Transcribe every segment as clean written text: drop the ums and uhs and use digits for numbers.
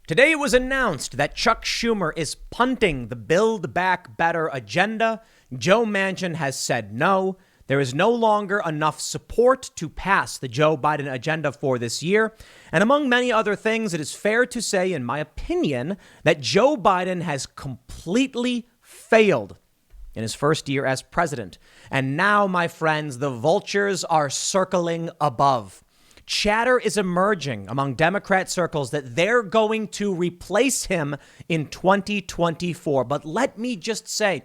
Today it was announced that Chuck Schumer is punting the Build Back Better agenda. Joe Manchin has said no. There is no longer enough support to pass the Joe Biden agenda for this year. And among many other things, it is fair to say, in my opinion, that Joe Biden has completely failed in his first year as president. And now, my friends, the vultures are circling above. Chatter is emerging among Democrat circles that they're going to replace him in 2024. But let me just say,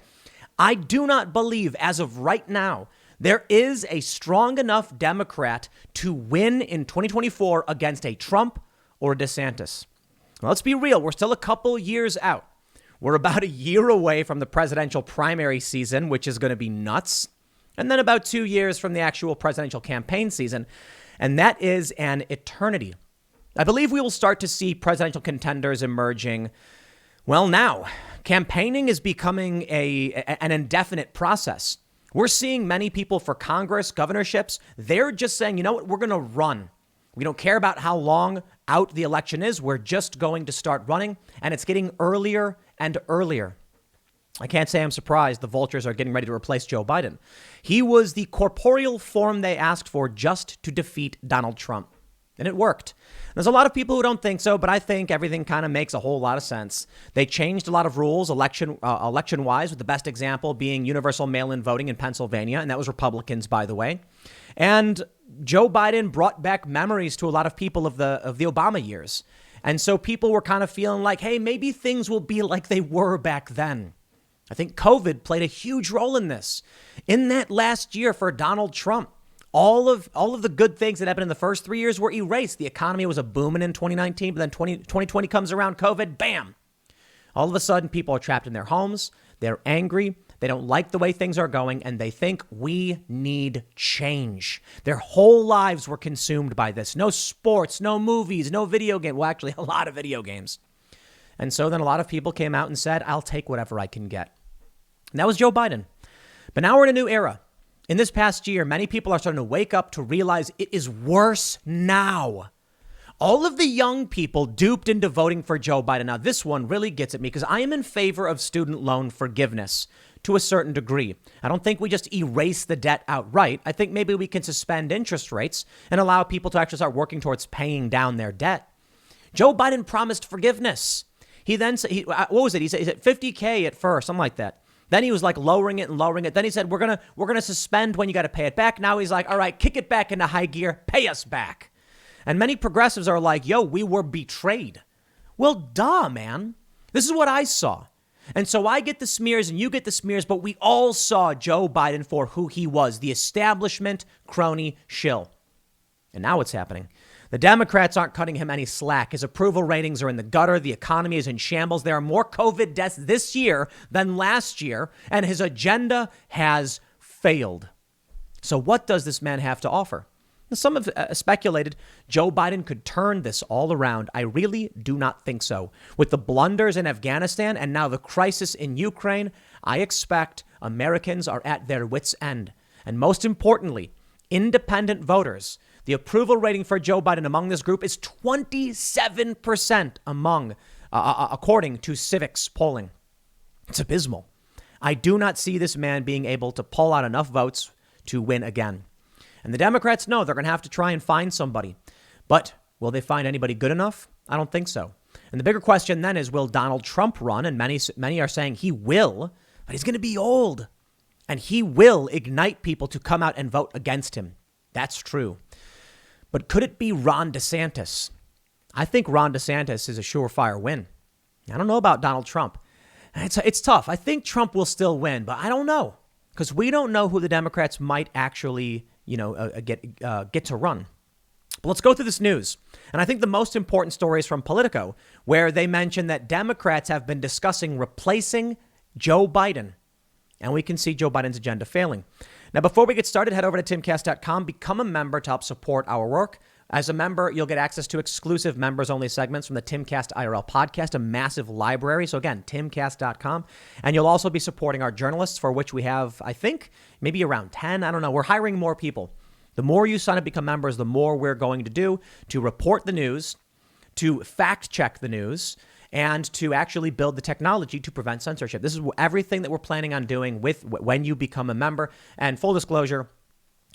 I do not believe as of right now, there is a strong enough Democrat to win in 2024 against a Trump or a DeSantis. Now, let's be real. We're still a couple years out. We're about a year away from the presidential primary season, which is going to be nuts. And then about 2 years from the actual presidential campaign season. And that is an eternity. I believe we will start to see presidential contenders emerging. Well, now, campaigning is becoming an indefinite process. We're seeing many people for Congress, governorships. They're just saying, you know what, we're going to run. We don't care about how long out the election is. We're just going to start running. And it's getting earlier and earlier. I can't say I'm surprised the vultures are getting ready to replace Joe Biden. He was the corporeal form they asked for just to defeat Donald Trump. And it worked. There's a lot of people who don't think so, but I think everything kind of makes a whole lot of sense. They changed a lot of rules election-wise, with the best example being universal mail-in voting in Pennsylvania, and that was Republicans, by the way. And Joe Biden brought back memories to a lot of people of the Obama years. And so people were kind of feeling like, hey, maybe things will be like they were back then. I think COVID played a huge role in this. In that last year for Donald Trump, all of the good things that happened in the first 3 years were erased. The economy was a booming in 2019, but then 2020 comes around, COVID, bam. All of a sudden, people are trapped in their homes. They're angry. They don't like the way things are going, and they think we need change. Their whole lives were consumed by this. No sports, no movies, no video game. Well, actually, a lot of video games. And so then a lot of people came out and said, I'll take whatever I can get. And that was Joe Biden. But now we're in a new era. In this past year, many people are starting to wake up to realize it is worse now. All of the young people duped into voting for Joe Biden. Now, this one really gets at me because I am in favor of student loan forgiveness to a certain degree. I don't think we just erase the debt outright. I think maybe we can suspend interest rates and allow people to actually start working towards paying down their debt. Joe Biden promised forgiveness. He then said, what was it? He said $50K at first, something like that. Then he was like lowering it and lowering it. Then he said, we're gonna suspend when you got to pay it back. Now he's like, all right, kick it back into high gear, pay us back. And many progressives are like, yo, we were betrayed. Well, duh, man. This is what I saw. And so I get the smears and you get the smears, but we all saw Joe Biden for who he was, the establishment crony shill. And now what's happening? The Democrats aren't cutting him any slack. His approval ratings are in the gutter. The economy is in shambles. There are more COVID deaths this year than last year, and his agenda has failed. So what does this man have to offer? Some have speculated Joe Biden could turn this all around. I really do not think so. With the blunders in Afghanistan and now the crisis in Ukraine, I expect Americans are at their wits' end. And most importantly, independent voters. The approval rating for Joe Biden among this group is 27% according to Civics polling. It's abysmal. I do not see this man being able to pull out enough votes to win again. And the Democrats know they're going to have to try and find somebody. But will they find anybody good enough? I don't think so. And the bigger question then is, will Donald Trump run? And many are saying he will, but he's going to be old. And he will ignite people to come out and vote against him. That's true. But could it be Ron DeSantis? I think Ron DeSantis is a surefire win. I don't know about Donald Trump. It's tough. I think Trump will still win, but I don't know because we don't know who the Democrats might actually, get to run. But let's go through this news. And I think the most important story is from Politico, where they mention that Democrats have been discussing replacing Joe Biden. And we can see Joe Biden's agenda failing. Now, before we get started, head over to timcast.com, become a member to help support our work. As a member, you'll get access to exclusive members-only segments from the Timcast IRL podcast, a massive library. So again, timcast.com. And you'll also be supporting our journalists, for which we have, I think, maybe around 10. I don't know. We're hiring more people. The more you sign up, become members, the more we're going to do to report the news, to fact check the news, and to actually build the technology to prevent censorship. This is everything that we're planning on doing with when you become a member. And full disclosure,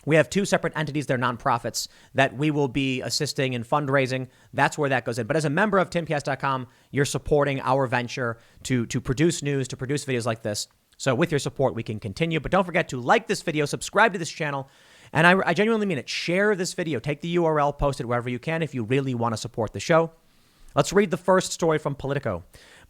we have two separate entities. They're nonprofits that we will be assisting in fundraising. That's where that goes in. But as a member of timcast.com, you're supporting our venture to produce news, to produce videos like this. So with your support, we can continue. But don't forget to like this video, subscribe to this channel. And I genuinely mean it. Share this video. Take the URL, post it wherever you can if you really want to support the show. Let's read the first story from Politico.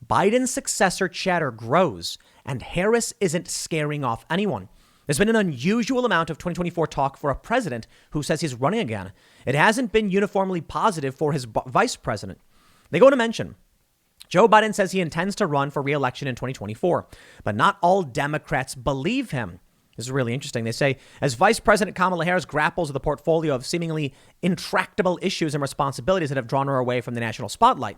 Biden's successor chatter grows, and Harris isn't scaring off anyone. There's been an unusual amount of 2024 talk for a president who says he's running again. It hasn't been uniformly positive for his vice president. They go to mention Joe Biden says he intends to run for re-election in 2024, but not all Democrats believe him. This is really interesting. They say, as Vice President Kamala Harris grapples with a portfolio of seemingly intractable issues and responsibilities that have drawn her away from the national spotlight,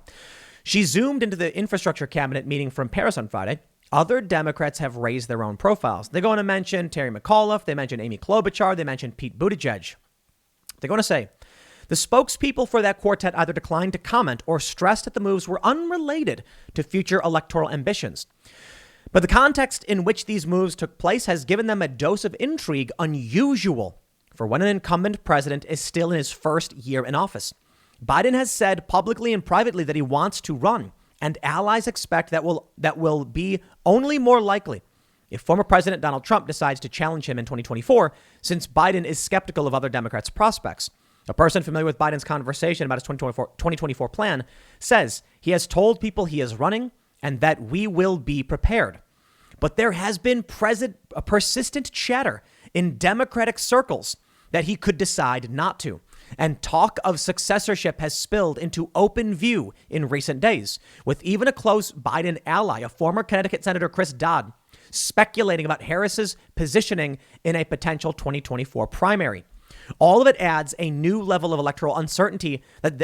she zoomed into the infrastructure cabinet meeting from Paris on Friday. Other Democrats have raised their own profiles. They're going to mention Terry McAuliffe. They mentioned Amy Klobuchar. They mentioned Pete Buttigieg. They're going to say, the spokespeople for that quartet either declined to comment or stressed that the moves were unrelated to future electoral ambitions. But the context in which these moves took place has given them a dose of intrigue unusual for when an incumbent president is still in his first year in office. Biden has said publicly and privately that he wants to run, and allies expect that will be only more likely if former President Donald Trump decides to challenge him in 2024, since Biden is skeptical of other Democrats' prospects. A person familiar with Biden's conversation about his 2024 plan says he has told people he is running and that we will be prepared. But there has been a persistent chatter in Democratic circles that he could decide not to. And talk of successorship has spilled into open view in recent days, with even a close Biden ally, a former Connecticut Senator Chris Dodd, speculating about Harris's positioning in a potential 2024 primary. All of it adds a new level of electoral uncertainty that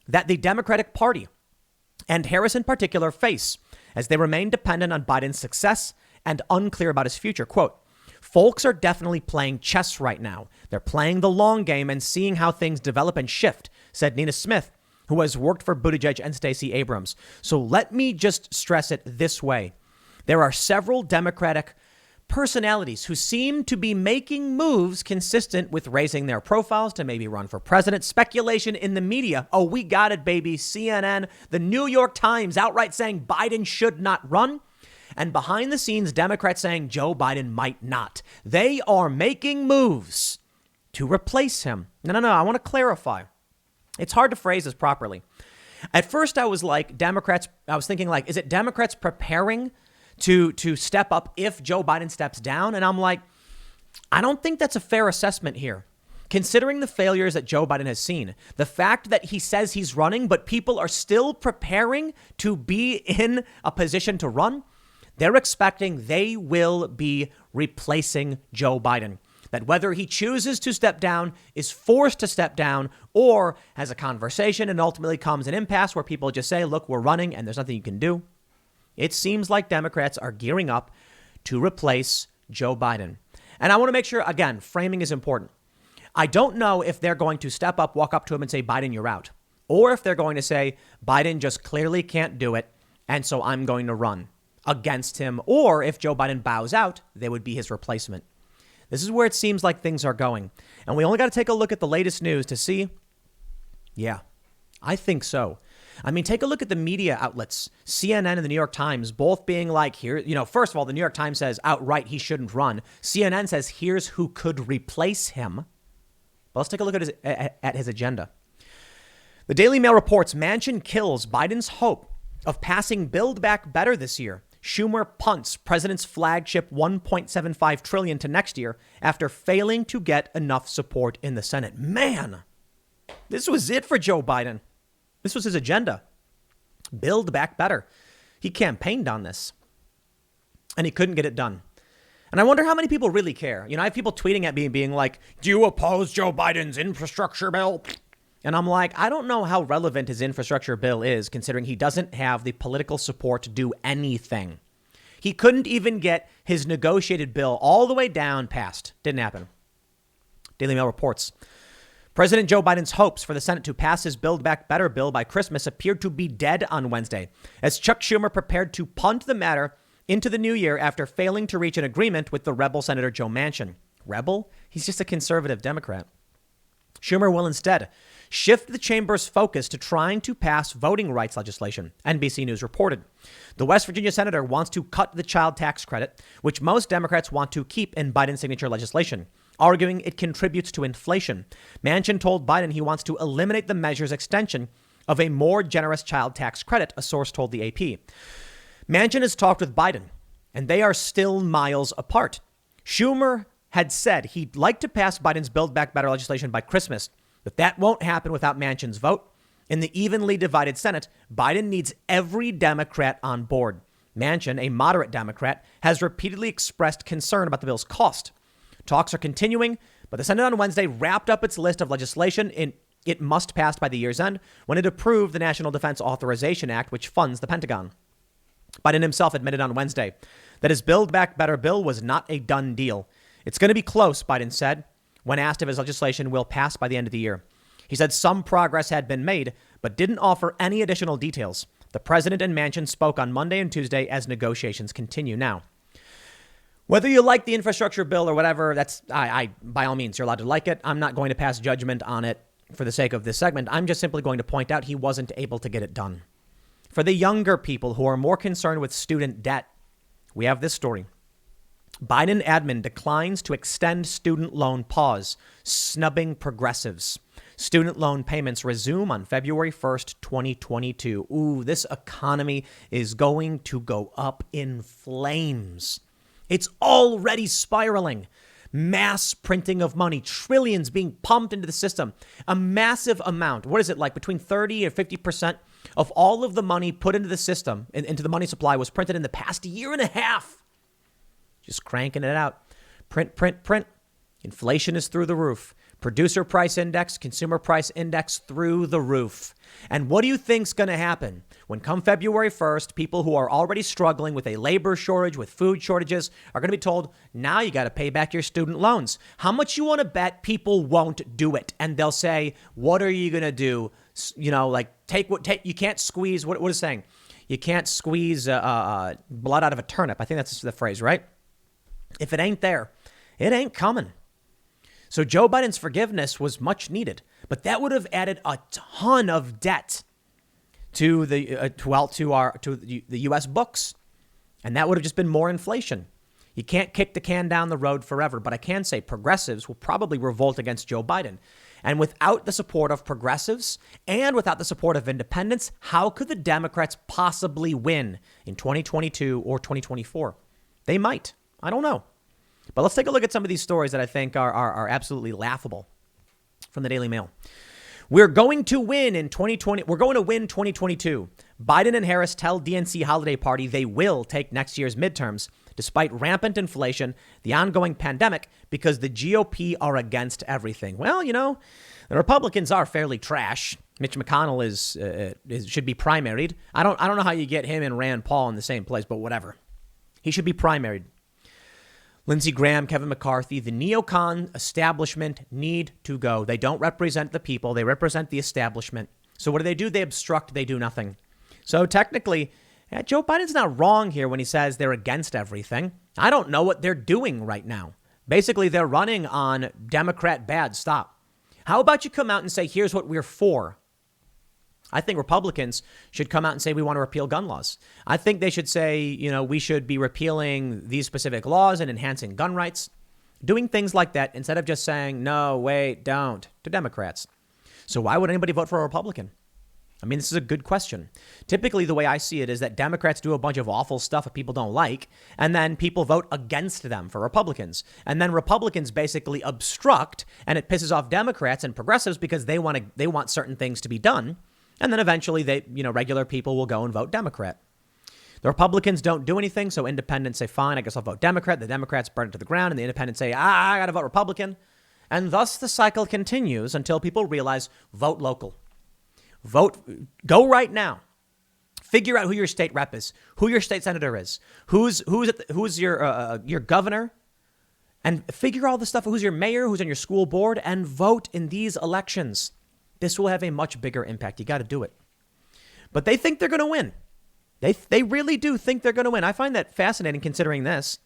the Democratic Party and Harris in particular face as they remain dependent on Biden's success and unclear about his future. Quote, folks are definitely playing chess right now. They're playing the long game and seeing how things develop and shift, said Nina Smith, who has worked for Buttigieg and Stacey Abrams. So let me just stress it this way. There are several Democratic personalities who seem to be making moves consistent with raising their profiles to maybe run for president. Speculation in the media. Oh, we got it, baby. CNN, the New York Times outright saying Biden should not run. And behind the scenes, Democrats saying Joe Biden might not. They are making moves to replace him. No. I want to clarify. It's hard to phrase this properly. At first, I was thinking is it Democrats preparing to step up if Joe Biden steps down? And I'm like, I don't think that's a fair assessment here. Considering the failures that Joe Biden has seen, the fact that he says he's running, but people are still preparing to be in a position to run, they're expecting they will be replacing Joe Biden. That whether he chooses to step down, is forced to step down, or has a conversation and ultimately comes an impasse where people just say, look, we're running and there's nothing you can do. It seems like Democrats are gearing up to replace Joe Biden. And I want to make sure, again, framing is important. I don't know if they're going to step up, walk up to him and say, Biden, you're out. Or if they're going to say, Biden just clearly can't do it, and so I'm going to run against him. Or if Joe Biden bows out, they would be his replacement. This is where it seems like things are going. And we only got to take a look at the latest news to see. Yeah, I think so. I mean, take a look at the media outlets, CNN and the New York Times, both being like, here, first of all, the New York Times says outright he shouldn't run. CNN says, here's who could replace him. But let's take a look at his agenda. The Daily Mail reports Manchin kills Biden's hope of passing Build Back Better this year. Schumer punts president's flagship $1.75 trillion to next year after failing to get enough support in the Senate. Man, this was it for Joe Biden. This was his agenda. Build back better. He campaigned on this and he couldn't get it done. And I wonder how many people really care. I have people tweeting at me being like, do you oppose Joe Biden's infrastructure bill? And I'm like, I don't know how relevant his infrastructure bill is, considering he doesn't have the political support to do anything. He couldn't even get his negotiated bill all the way down past. Didn't happen. Daily Mail reports. President Joe Biden's hopes for the Senate to pass his Build Back Better bill by Christmas appeared to be dead on Wednesday, as Chuck Schumer prepared to punt the matter into the new year after failing to reach an agreement with the rebel Senator Joe Manchin. Rebel? He's just a conservative Democrat. Schumer will instead shift the chamber's focus to trying to pass voting rights legislation, NBC News reported. The West Virginia senator wants to cut the child tax credit, which most Democrats want to keep in Biden's signature legislation, arguing it contributes to inflation. Manchin told Biden he wants to eliminate the measure's extension of a more generous child tax credit, a source told the AP. Manchin has talked with Biden, and they are still miles apart. Schumer had said he'd like to pass Biden's Build Back Better legislation by Christmas, but that won't happen without Manchin's vote. In the evenly divided Senate, Biden needs every Democrat on board. Manchin, a moderate Democrat, has repeatedly expressed concern about the bill's cost. Talks are continuing, but the Senate on Wednesday wrapped up its list of legislation it must pass by the year's end when it approved the National Defense Authorization Act, which funds the Pentagon. Biden himself admitted on Wednesday that his Build Back Better bill was not a done deal. It's going to be close, Biden said, when asked if his legislation will pass by the end of the year. He said some progress had been made, but didn't offer any additional details. The president and Manchin spoke on Monday and Tuesday as negotiations continue now. Whether you like the infrastructure bill or whatever, that's I by all means, you're allowed to like it. I'm not going to pass judgment on it for the sake of this segment. I'm just simply going to point out he wasn't able to get it done. For the younger people who are more concerned with student debt, we have this story. Biden admin declines to extend student loan pause, snubbing progressives. Student loan payments resume on February 1st, 2022. Ooh, this economy is going to go up in flames. It's already spiraling. Mass printing of money, trillions being pumped into the system. A massive amount. What is it like? Between 30 and 50% of all of the money put into the system, into the money supply, was printed in the past year and a half. Just cranking it out. Print, print, print. Inflation is through the roof. Producer price index, consumer price index through the roof. And what do you think's going to happen when come February 1st, people who are already struggling with a labor shortage, with food shortages, are going to be told, now you got to pay back your student loans. How much you want to bet people won't do it? And they'll say, what are you going to do? You know, like you can't squeeze, what is it saying? You can't squeeze blood out of a turnip. I think that's the phrase, right? If it ain't there, it ain't coming. So Joe Biden's forgiveness was much needed, but that would have added a ton of debt to the U.S. books, and that would have just been more inflation. You can't kick the can down the road forever, but I can say progressives will probably revolt against Joe Biden. And without the support of progressives and without the support of independents, how could the Democrats possibly win in 2022 or 2024? They might. I don't know. But let's take a look at some of these stories that I think are absolutely laughable from the Daily Mail. We're going to win in 2020. We're going to win 2022. Biden and Harris tell DNC holiday party they will take next year's midterms despite rampant inflation, the ongoing pandemic, because the GOP are against everything. Well, you know, the Republicans are fairly trash. Mitch McConnell should be primaried. I don't know how you get him and Rand Paul in the same place, but whatever. He should be primaried. Lindsey Graham, Kevin McCarthy, the neocon establishment need to go. They don't represent the people. They represent the establishment. So what do? They obstruct. They do nothing. So technically, Joe Biden's not wrong here when he says they're against everything. I don't know what they're doing right now. Basically, they're running on Democrat bad stop. How about you come out and say, here's what we're for? I think Republicans should come out and say we want to repeal gun laws. I think they should say, you know, we should be repealing these specific laws and enhancing gun rights, doing things like that instead of just saying, no, wait, don't, to Democrats. So why would anybody vote for a Republican? I mean, this is a good question. Typically, the way I see it is that Democrats do a bunch of awful stuff that people don't like, and then people vote against them for Republicans. And then Republicans basically obstruct, and it pisses off Democrats and progressives because they want certain things to be done. And then eventually regular people will go and vote Democrat. The Republicans don't do anything, so independents say, fine, I guess I'll vote Democrat. The Democrats burn it to the ground, and the independents say, I got to vote Republican. And thus the cycle continues until people realize, vote local. Vote, go right now. Figure out who your state rep is, who your state senator is, who's your governor, and figure all the stuff, who's your mayor, who's on your school board, and vote in these elections. This will have a much bigger impact. You got to do it. But they think they're going to win. They really do think they're going to win. I find that fascinating considering this.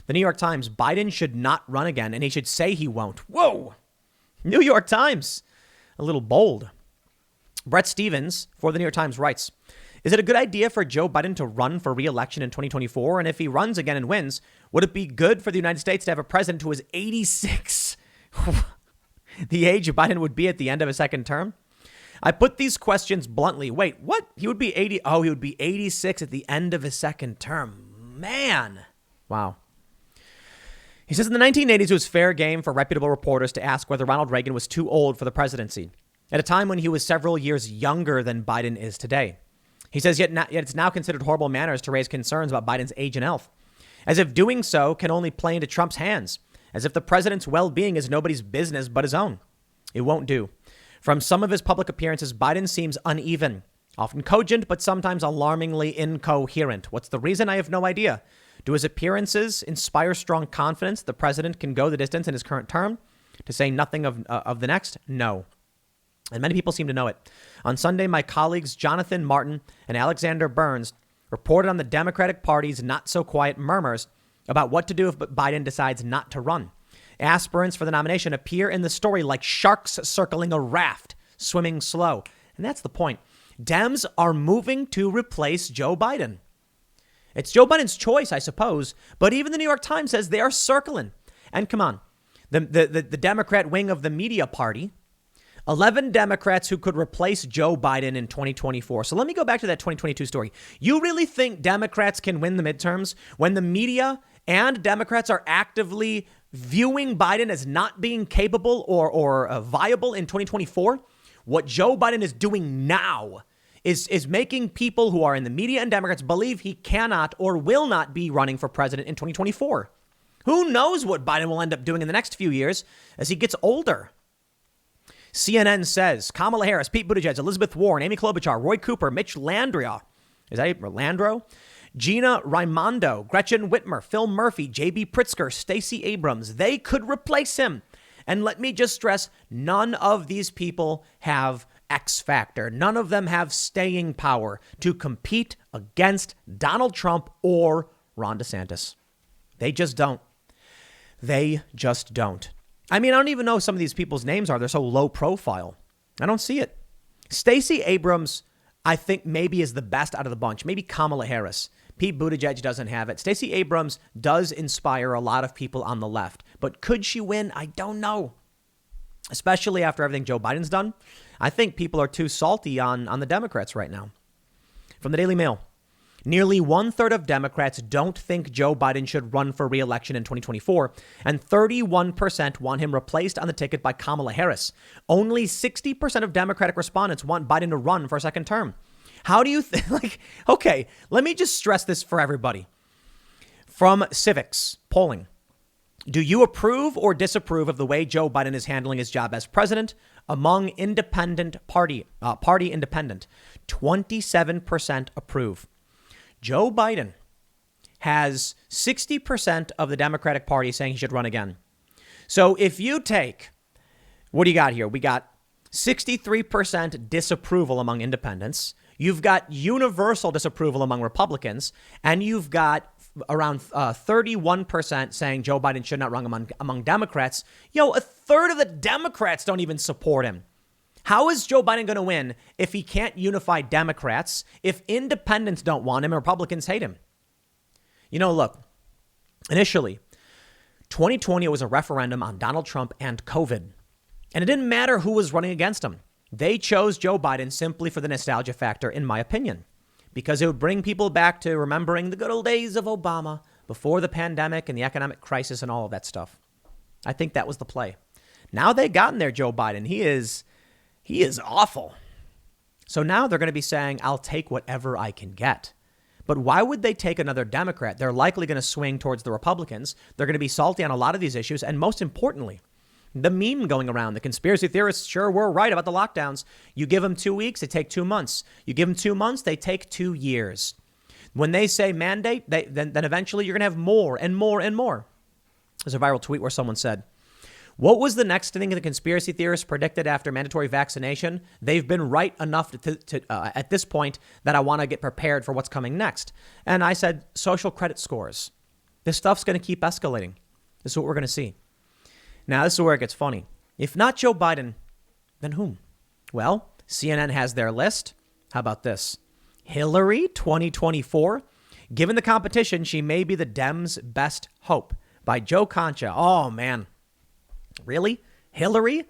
The New York Times, Biden should not run again, and he should say he won't. Whoa! New York Times. A little bold. Brett Stevens for the New York Times writes, is it a good idea for Joe Biden to run for re-election in 2024? And if he runs again and wins, would it be good for the United States to have a president who is 86? The age Biden would be at the end of a second term? I put these questions bluntly. Wait, what? He would be 80. Oh, he would be 86 at the end of his second term. Man. Wow. He says in the 1980s, it was fair game for reputable reporters to ask whether Ronald Reagan was too old for the presidency at a time when he was several years younger than Biden is today. He says, yet it's now considered horrible manners to raise concerns about Biden's age and health, as if doing so can only play into Trump's hands, as if the president's well-being is nobody's business but his own. It won't do. From some of his public appearances, Biden seems uneven, often cogent, but sometimes alarmingly incoherent. What's the reason? I have no idea. Do his appearances inspire strong confidence the president can go the distance in his current term, to say nothing of the next? No. And many people seem to know it. On Sunday, my colleagues Jonathan Martin and Alexander Burns reported on the Democratic Party's not-so-quiet murmurs about what to do if Biden decides not to run. Aspirants for the nomination appear in the story like sharks circling a raft, swimming slow. And that's the point. Dems are moving to replace Joe Biden. It's Joe Biden's choice, I suppose, but even the New York Times says they are circling. And come on, the Democrat wing of the media party, 11 Democrats who could replace Joe Biden in 2024. So let me go back to that 2022 story. You really think Democrats can win the midterms when the media and Democrats are actively viewing Biden as not being capable or viable in 2024? What Joe Biden is doing now is making people who are in the media and Democrats believe he cannot or will not be running for president in 2024. Who knows what Biden will end up doing in the next few years as he gets older? CNN says Kamala Harris, Pete Buttigieg, Elizabeth Warren, Amy Klobuchar, Roy Cooper, Mitch Landrieu. Is that Landro? Gina Raimondo, Gretchen Whitmer, Phil Murphy, J.B. Pritzker, Stacey Abrams. They could replace him. And let me just stress, none of these people have X factor. None of them have staying power to compete against Donald Trump or Ron DeSantis. They just don't. They just don't. I mean, I don't even know some of these people's names are. They're so low profile. I don't see it. Stacey Abrams, I think maybe is the best out of the bunch. Maybe Kamala Harris. Pete Buttigieg doesn't have it. Stacey Abrams does inspire a lot of people on the left. But could she win? I don't know. Especially after everything Joe Biden's done. I think people are too salty on the Democrats right now. From the Daily Mail. Nearly 1/3 of Democrats don't think Joe Biden should run for re-election in 2024, and 31% want him replaced on the ticket by Kamala Harris. Only 60% of Democratic respondents want Biden to run for a second term. How do you think? Okay, let me just stress this for everybody. From Civics polling, do you approve or disapprove of the way Joe Biden is handling his job as president? Among independent party independent, 27% approve. Joe Biden has 60% of the Democratic Party saying he should run again. So if you take, what do you got here? We got 63% disapproval among independents. You've got universal disapproval among Republicans. And you've got around 31% saying Joe Biden should not run among Democrats. Yo, a third of the Democrats don't even support him. How is Joe Biden going to win if he can't unify Democrats, if independents don't want him and Republicans hate him? You know, look, initially, 2020 was a referendum on Donald Trump and COVID. And it didn't matter who was running against him. They chose Joe Biden simply for the nostalgia factor, in my opinion, because it would bring people back to remembering the good old days of Obama before the pandemic and the economic crisis and all of that stuff. I think that was the play. Now they've gotten there, Joe Biden. He is awful. So now they're going to be saying, I'll take whatever I can get. But why would they take another Democrat? They're likely going to swing towards the Republicans. They're going to be salty on a lot of these issues. And most importantly, the meme going around, the conspiracy theorists sure were right about the lockdowns. You give them 2 weeks, they take 2 months. You give them 2 months, they take 2 years. When they say mandate, then eventually you're going to have more and more and more. There's a viral tweet where someone said, what was the next thing the conspiracy theorists predicted after mandatory vaccination? They've been right enough at this point that I want to get prepared for what's coming next. And I said, social credit scores. This stuff's going to keep escalating. This is what we're going to see. Now, this is where it gets funny. If not Joe Biden, then whom? Well, CNN has their list. How about this? Hillary 2024. Given the competition, she may be the Dems' best hope. By Joe Concha. Oh, man. Really? Hillary?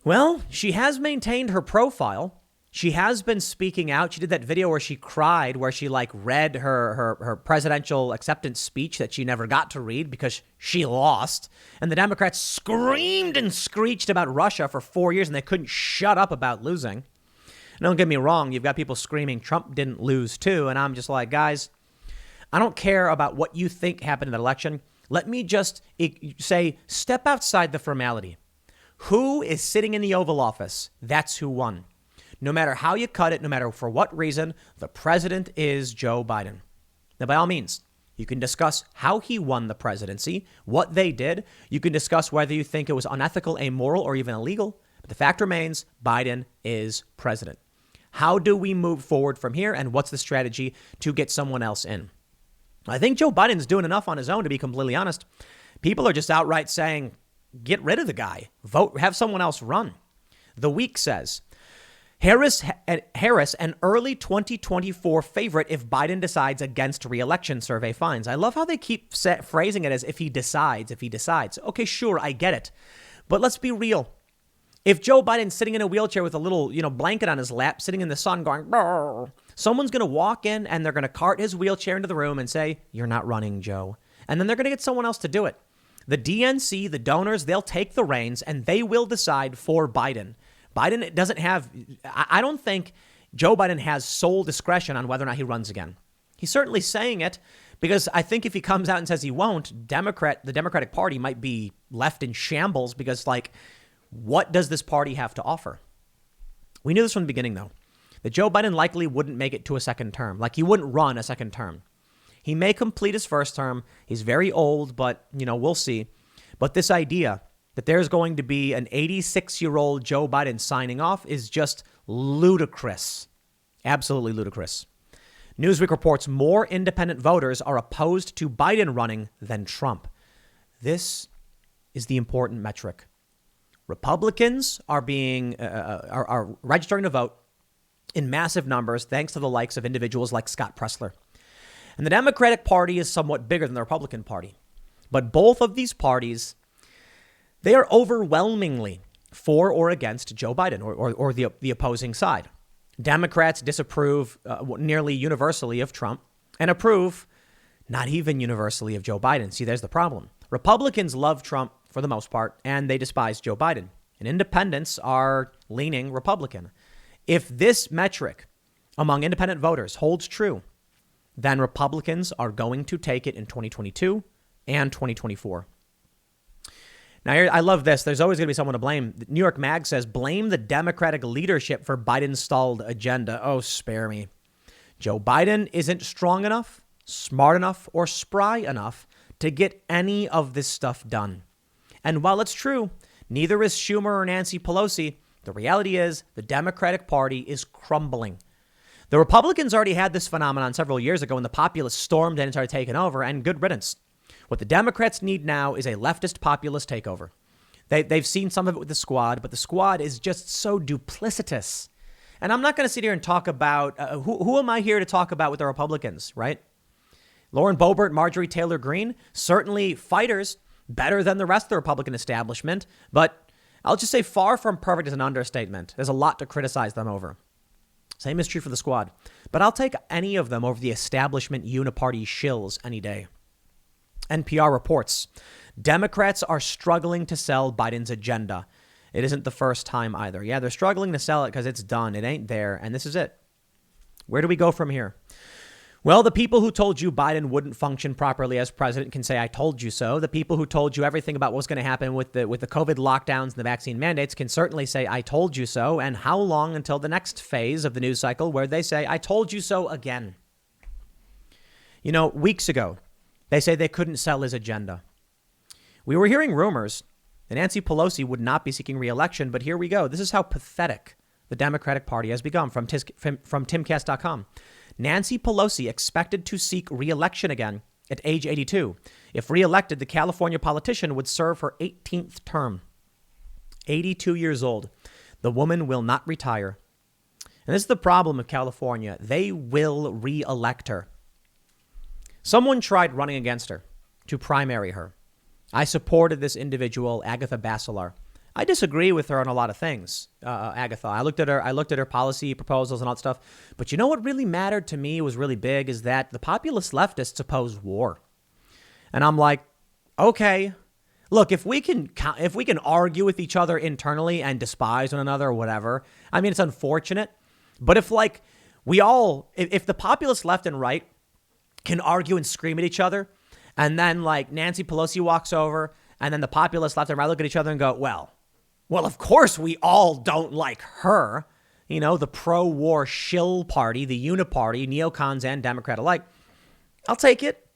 Well, she has maintained her profile. She has been speaking out. She did that video where she cried, where she read her presidential acceptance speech that she never got to read because she lost. And the Democrats screamed and screeched about Russia for 4 years and they couldn't shut up about losing. And don't get me wrong. You've got people screaming Trump didn't lose too. And I'm just like, guys, I don't care about what you think happened in the election. Let me just say, step outside the formality. Who is sitting in the Oval Office? That's who won. No matter how you cut it, no matter for what reason, the president is Joe Biden. Now, by all means, you can discuss how he won the presidency, what they did. You can discuss whether you think it was unethical, amoral, or even illegal. But the fact remains, Biden is president. How do we move forward from here? And what's the strategy to get someone else in? I think Joe Biden's doing enough on his own, to be completely honest. People are just outright saying, get rid of the guy. Vote, have someone else run. The Week says, Harris, an early 2024 favorite if Biden decides against re-election, survey finds. I love how they keep phrasing it as if he decides. Okay, sure, I get it. But let's be real. If Joe Biden's sitting in a wheelchair with a little, blanket on his lap, sitting in the sun going, brr, someone's going to walk in and they're going to cart his wheelchair into the room and say, you're not running, Joe. And then they're going to get someone else to do it. The DNC, the donors, they'll take the reins and they will decide for Biden. Biden doesn't have, I don't think Joe Biden has sole discretion on whether or not he runs again. He's certainly saying it because I think if he comes out and says he won't, the Democratic Party might be left in shambles because what does this party have to offer? We knew this from the beginning, though, that Joe Biden likely wouldn't make it to a second term. He wouldn't run a second term. He may complete his first term. He's very old, but, we'll see. But this idea that there's going to be an 86-year-old Joe Biden signing off is just ludicrous. Absolutely ludicrous. Newsweek reports more independent voters are opposed to Biden running than Trump. This is the important metric. Republicans are registering to vote in massive numbers thanks to the likes of individuals like Scott Presler. And the Democratic Party is somewhat bigger than the Republican Party. But both of these parties, they are overwhelmingly for or against Joe Biden or the opposing side. Democrats disapprove nearly universally of Trump and approve not even universally of Joe Biden. See, there's the problem. Republicans love Trump for the most part, and they despise Joe Biden. And independents are leaning Republican. If this metric among independent voters holds true, then Republicans are going to take it in 2022 and 2024. Now, I love this. There's always going to be someone to blame. New York Mag says, blame the Democratic leadership for Biden's stalled agenda. Oh, spare me. Joe Biden isn't strong enough, smart enough, or spry enough to get any of this stuff done. And while it's true, neither is Schumer or Nancy Pelosi, the reality is the Democratic Party is crumbling. The Republicans already had this phenomenon several years ago when the populists stormed in and started taking over, and good riddance. What the Democrats need now is a leftist populist takeover. They've seen some of it with the squad, but the squad is just so duplicitous. And I'm not going to sit here and talk about who am I here to talk about with the Republicans, right? Lauren Boebert, Marjorie Taylor Greene, certainly fighters, better than the rest of the Republican establishment. But I'll just say far from perfect is an understatement. There's a lot to criticize them over. Same is true for the squad. But I'll take any of them over the establishment uniparty shills any day. NPR reports Democrats are struggling to sell Biden's agenda. It isn't the first time either. Yeah, they're struggling to sell it because it's done. It ain't there. And this is it. Where do we go from here? Well, the people who told you Biden wouldn't function properly as president can say, I told you so. The people who told you everything about what's going to happen with the COVID lockdowns and the vaccine mandates can certainly say, I told you so. And how long until the next phase of the news cycle where they say, I told you so again? Weeks ago, they say they couldn't sell his agenda. We were hearing rumors that Nancy Pelosi would not be seeking re-election, but here we go. This is how pathetic the Democratic Party has become from timcast.com. Nancy Pelosi expected to seek re-election again at age 82. If re-elected, the California politician would serve her 18th term. 82 years old. The woman will not retire. And this is the problem of California. They will re-elect her. Someone tried running against her to primary her. I supported this individual, Agatha Basilar. I disagree with her on a lot of things, Agatha. I looked at her policy proposals and all that stuff. But you know what really mattered to me, was really big, is that the populist leftists oppose war. And I'm like, okay, look, if we can argue with each other internally and despise one another or whatever, I mean, it's unfortunate. But if if the populist left and right can argue and scream at each other, and then like Nancy Pelosi walks over, and then the populist left and right look at each other and go, well, of course we all don't like her. You know, the pro-war shill party, the uniparty, neocons and Democrat alike. I'll take it.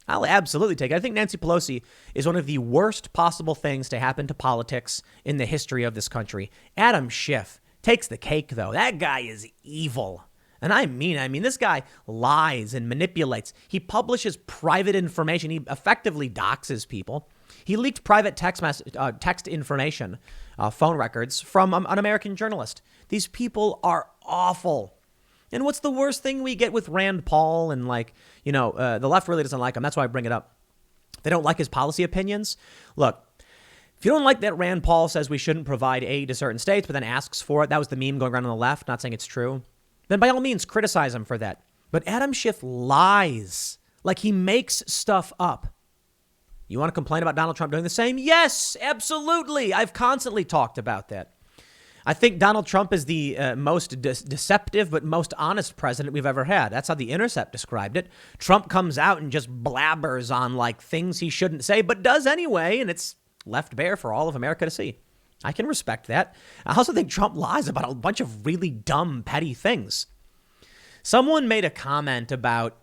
I'll absolutely take it. I think Nancy Pelosi is one of the worst possible things to happen to politics in the history of this country. Adam Schiff takes the cake, though. That guy is evil. And I mean, this guy lies and manipulates. He publishes private information. He effectively doxes people. He leaked private text information, phone records from an American journalist. These people are awful. And what's the worst thing we get with Rand Paul and the left really doesn't like him. That's why I bring it up. They don't like his policy opinions. Look, if you don't like that Rand Paul says we shouldn't provide aid to certain states, but then asks for it, that was the meme going around on the left, not saying it's true, then by all means criticize him for that. But Adam Schiff lies. Like, he makes stuff up. You want to complain about Donald Trump doing the same? Yes, absolutely. I've constantly talked about that. I think Donald Trump is the most deceptive but most honest president we've ever had. That's how The Intercept described it. Trump comes out and just blabbers on things he shouldn't say, but does anyway, and it's left bare for all of America to see. I can respect that. I also think Trump lies about a bunch of really dumb, petty things. Someone made a comment about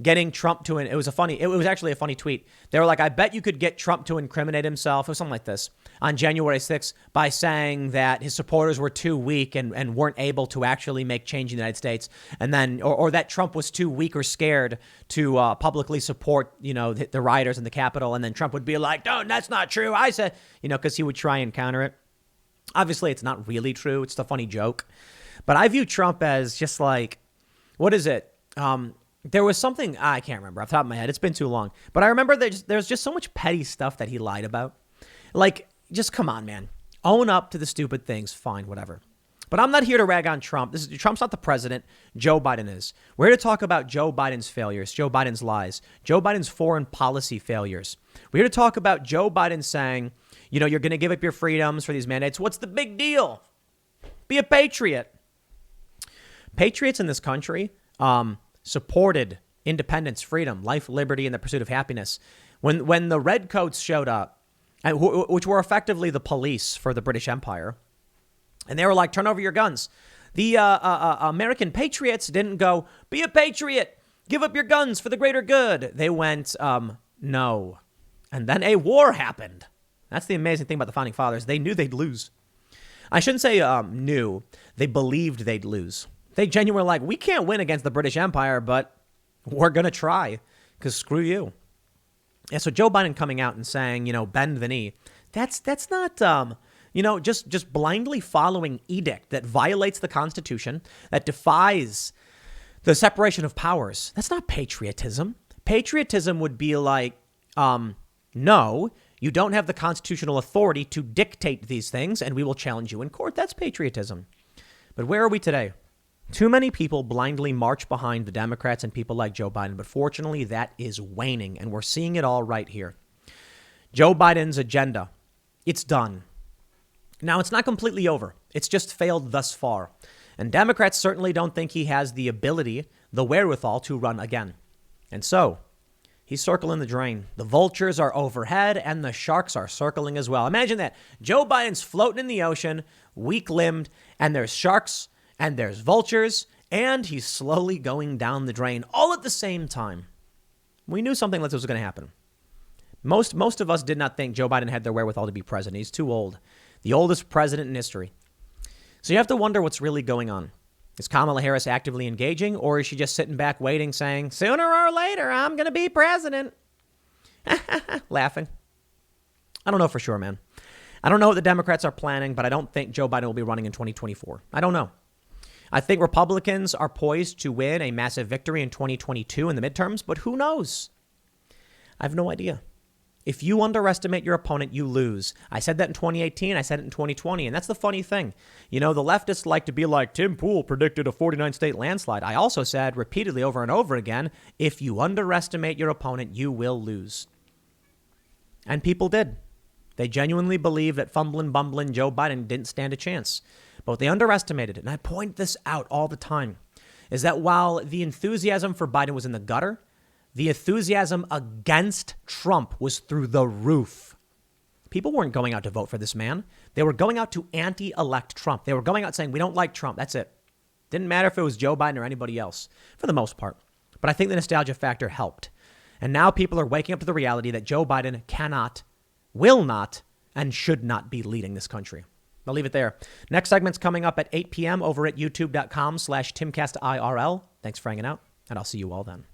getting Trump to, it was actually a funny tweet. They were like, I bet you could get Trump to incriminate himself, or something like this, on January 6th by saying that his supporters were too weak and weren't able to actually make change in the United States. And then, or that Trump was too weak or scared to publicly support, the rioters in the Capitol. And then Trump would be like, no, that's not true. I said, because he would try and counter it. Obviously, it's not really true. It's a funny joke. But I view Trump as just what is it? There was something, I can't remember off the top of my head. It's been too long. But I remember there's just so much petty stuff that he lied about. Just come on, man. Own up to the stupid things. Fine, whatever. But I'm not here to rag on Trump. Trump's not the president. Joe Biden is. We're here to talk about Joe Biden's failures, Joe Biden's lies, Joe Biden's foreign policy failures. We're here to talk about Joe Biden saying, you're going to give up your freedoms for these mandates. What's the big deal? Be a patriot. Patriots in this country supported independence, freedom, life, liberty, and the pursuit of happiness. When the redcoats showed up, which were effectively the police for the British Empire, and they were like, turn over your guns. The American patriots didn't go, be a patriot, give up your guns for the greater good. They went, no. And then a war happened. That's the amazing thing about the Founding Fathers. They knew they'd lose. I shouldn't say knew. They believed they'd lose. They genuinely were like, we can't win against the British Empire, but we're going to try because screw you. Yeah, so Joe Biden coming out and saying, bend the knee, that's not, just blindly following edict that violates the Constitution, that defies the separation of powers. That's not patriotism. Patriotism would be like, no, you don't have the constitutional authority to dictate these things, and we will challenge you in court. That's patriotism. But where are we today? Too many people blindly march behind the Democrats and people like Joe Biden, but fortunately that is waning, and we're seeing it all right here. Joe Biden's agenda, it's done. Now, it's not completely over. It's just failed thus far. And Democrats certainly don't think he has the ability, the wherewithal to run again. And so, he's circling the drain. The vultures are overhead, and the sharks are circling as well. Imagine that. Joe Biden's floating in the ocean, weak-limbed, and there's sharks, and there's vultures, and he's slowly going down the drain all at the same time. We knew something like this was going to happen. Most of us did not think Joe Biden had the wherewithal to be president. He's too old. The oldest president in history. So you have to wonder what's really going on. Is Kamala Harris actively engaging, or is she just sitting back waiting, saying, sooner or later, I'm going to be president? Laughing. I don't know for sure, man. I don't know what the Democrats are planning, but I don't think Joe Biden will be running in 2024. I don't know. I think Republicans are poised to win a massive victory in 2022 in the midterms, but who knows? I have no idea. If you underestimate your opponent, you lose. I said that in 2018. I said it in 2020. And that's the funny thing. You know, the leftists like to be like, Tim Pool predicted a 49-state landslide. I also said repeatedly over and over again, if you underestimate your opponent, you will lose. And people did. They genuinely believed that bumbling Joe Biden didn't stand a chance. But they underestimated it. And I point this out all the time, is that while the enthusiasm for Biden was in the gutter, the enthusiasm against Trump was through the roof. People weren't going out to vote for this man. They were going out to anti-elect Trump. They were going out saying, we don't like Trump. That's it. Didn't matter if it was Joe Biden or anybody else, for the most part. But I think the nostalgia factor helped. And now people are waking up to the reality that Joe Biden cannot, will not, and should not be leading this country. I'll leave it there. Next segment's coming up at 8 p.m. over at youtube.com/TimcastIRL. Thanks for hanging out, and I'll see you all then.